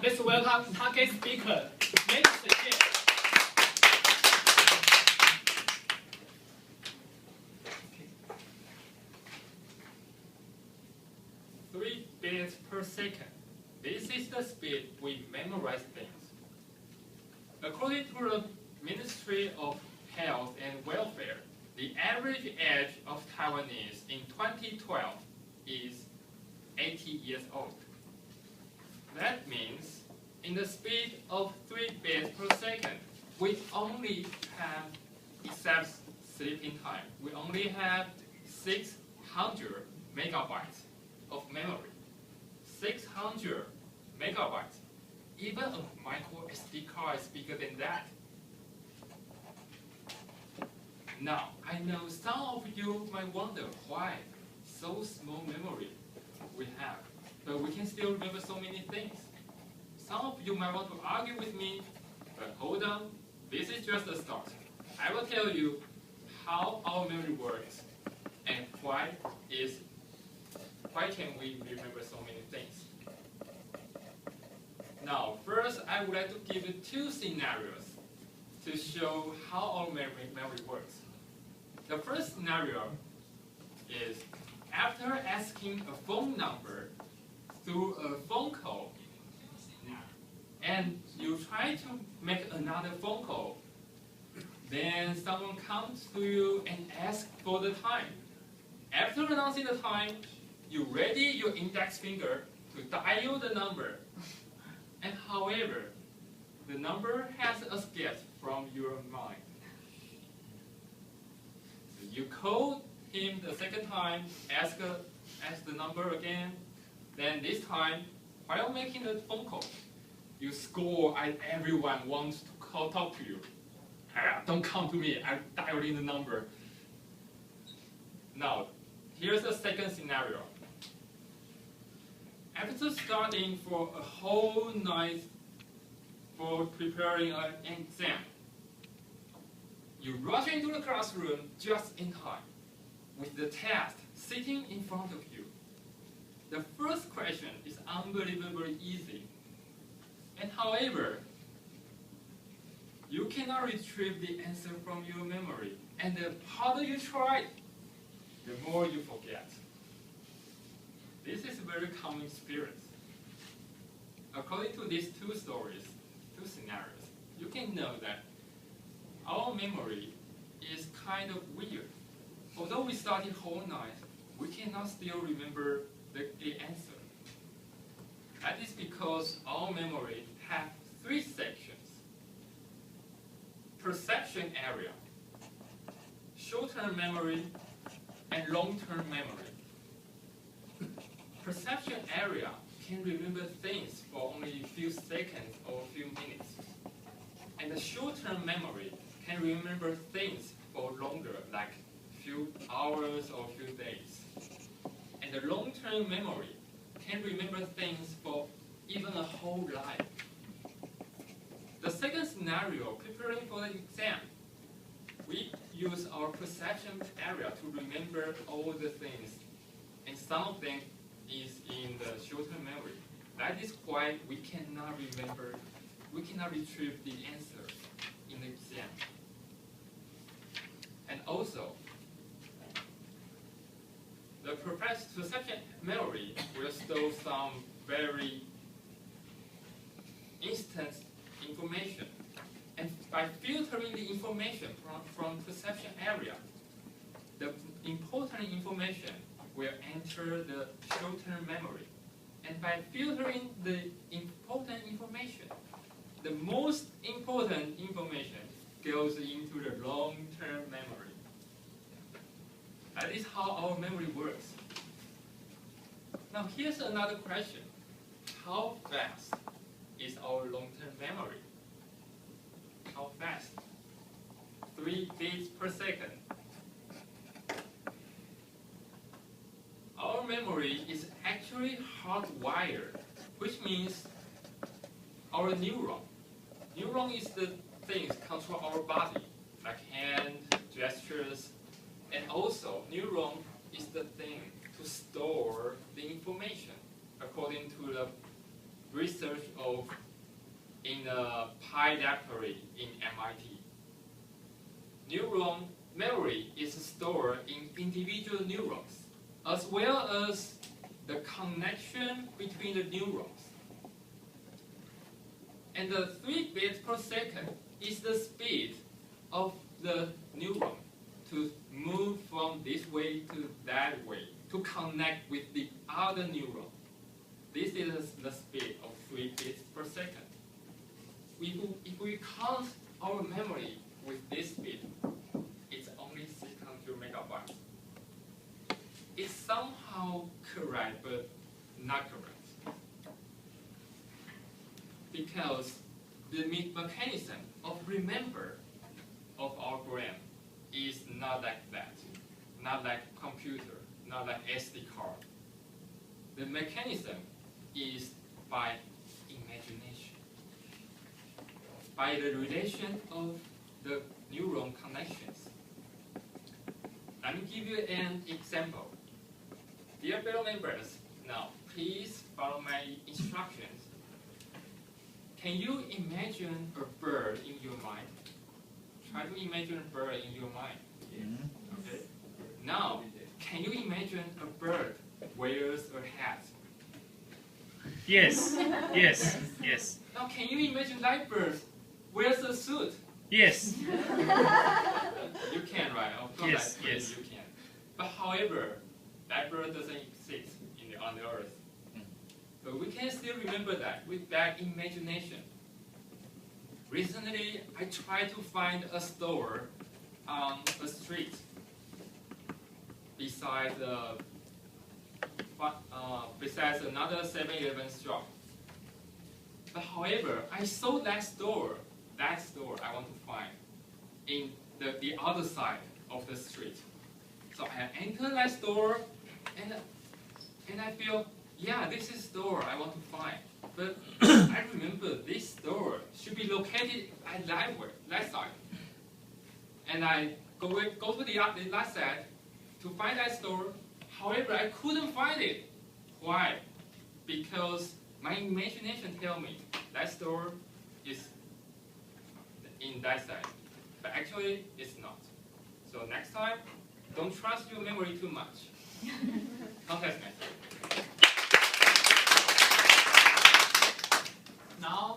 let's welcome target speaker, Mr. Yeh. Three bits per second. This is the speed we memorize things. According to the Ministry of Health and Welfare, the average age of Taiwanese in 2012 is 80 years old. That means in the speed of 3 bits per second, we only have, except sleeping time, we only have 600 megabytes of memory. 600 megabytes. Even a micro SD card is bigger than that. Now, I know some of you might wonder why so small memory we have, but we can still remember so many things. Some of you might want to argue with me, but hold on, this is just the start. I will tell you how our memory works and why can we remember so many things. Now, first, I would like to give you 2 scenarios to show how our memory works. The first scenario is after asking a phone number through a phone call, and you try to make another phone call, then someone comes to you and asks for the time. After announcing the time, you ready your index finger to dial the number. And however, the number has escaped from your mind. So you call him the second time, ask the number again. Then this time, while making the phone call, you score and everyone wants to talk to you. Don't come to me, I'm dialing the number. Now, here's the second scenario. After studying for a whole night for preparing an exam, you rush into the classroom just in time, with the test sitting in front of you. The first question is unbelievably easy. And however, you cannot retrieve the answer from your memory. And the harder you try, the more you forget. This is a very common experience. According to these 2 stories, 2 scenarios, you can know that our memory is kind of weird. Although we studied whole night, we cannot still remember the answer. That is because our memory has 3 sections. Perception area, short-term memory, and long-term memory. Perception area can remember things for only a few seconds or a few minutes. And the short-term memory can remember things for longer, like a few hours or a few days. And the long-term memory can remember things for even a whole life. The second scenario, preparing for the exam, we use our perception area to remember all the things, and some of them is in the short-term memory. That is why we cannot retrieve the answer in the exam. And also, the perception memory will store some very instant information. And by filtering the information from perception area, the important information will enter the short-term memory. And by filtering the important information, the most important information goes into the long-term memory. That is how our memory works. Now here's another question. How fast is our long-term memory? How fast? 3 bits per second. Our memory is actually hardwired, which means our neuron. Neuron is the things control our body, like hand, gestures, and also neuron is the thing to store the information according to the research in the Pi laboratory in MIT. Neuron memory is stored in individual neurons, as well as the connection between the neurons. And the 3 bits per second is the speed of the neuron to move from this way to that way, to connect with the other neuron. This is the speed of 3 bits per second. If we count our memory with this speed, it's only 600 megabytes. It's somehow correct, but not correct. Because the mechanism of remember of our brain is not like that. Not like computer, not like SD card. The mechanism is by imagination, by the relation of the neuron connections. Let me give you an example. Dear fellow members, now please follow my instructions. Can you imagine a bird in your mind? Try to imagine a bird in your mind. Okay. Now, can you imagine a bird wears a hat? Yes, yes, yes. Now, can you imagine that bird wears a suit? Yes. You can, right? Of course, Yes, yes. You can. But however, that bird doesn't exist on the earth. But we can still remember that with that imagination. Recently, I tried to find a store on a street besides another 7-Eleven shop. But however, I saw that store I want to find in the other side of the street. So I enter that store and I feel, yeah, this is the store I want to find. But I remember this store should be located at that side. And I go to the last side to find that store. However, I couldn't find it. Why? Because my imagination tells me that store is in that side. But actually, it's not. So next time, don't trust your memory too much. Context method. Now,